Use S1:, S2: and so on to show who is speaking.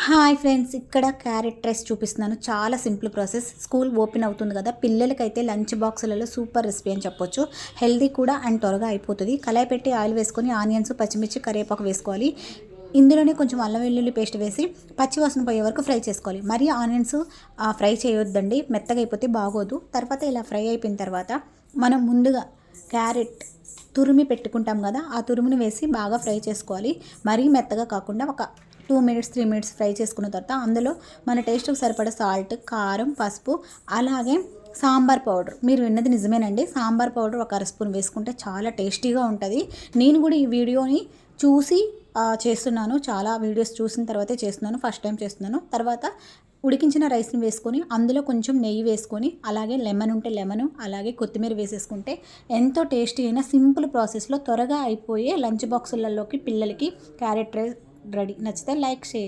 S1: Hi friends, ఇక్కడ carrot rice చూపిస్తున్నాను. చాలా సింపుల్ ప్రాసెస్. స్కూల్ ఓపెన్ అవుతుంది కదా, పిల్లలకైతే లంచ్ బాక్సులలో సూపర్ రెసిపీ అని చెప్పొచ్చు. హెల్దీ కూడా అండ్ త్వరగా అయిపోతుంది. కళాయి పెట్టి ఆయిల్ వేసుకొని ఆనియన్స్, పచ్చిమిర్చి, కరివేపాకు వేసుకోవాలి. ఇందులోనే కొంచెం అల్లం వెల్లుల్లి పేస్ట్ వేసి పచ్చివాసన పోయే వరకు ఫ్రై చేసుకోవాలి. మరీ ఆనియన్స్ ఫ్రై చేయొద్దండి, మెత్తగా అయిపోతే బాగోదు. తర్వాత ఇలా ఫ్రై అయిపోయిన తర్వాత మనం ముందుగా క్యారెట్ తురిమి పెట్టుకుంటాం కదా, ఆ తురుముని వేసి బాగా ఫ్రై చేసుకోవాలి. మరీ మెత్తగా కాకుండా ఒక 2 మినిట్స్ 3 మినిట్స్ ఫ్రై చేసుకున్న తర్వాత అందులో మన టేస్ట్కి సరిపడా సాల్ట్, కారం, పసుపు, అలాగే సాంబార్ పౌడర్. మీరు విన్నది నిజమేనండి, సాంబార్ పౌడర్ ఒక అరస్పూన్ వేసుకుంటే చాలా టేస్టీగా ఉంటుంది. నేను కూడా ఈ వీడియోని చూసి చేస్తున్నాను. చాలా వీడియోస్ చూసిన తర్వాతే చేస్తున్నాను, ఫస్ట్ టైం చేస్తున్నాను. తర్వాత ఉడికించిన రైస్ని వేసుకొని అందులో కొంచెం నెయ్యి వేసుకొని అలాగే లెమన్ ఉంటే లెమను, అలాగే కొత్తిమీర వేసేసుకుంటే ఎంతో టేస్టీ అయిన సింపుల్ ప్రాసెస్లో త్వరగా అయిపోయే లంచ్ బాక్సులలోకి పిల్లలకి క్యారెట్ రైస్ రెడీ. నచ్చితే లైక్, షేర్.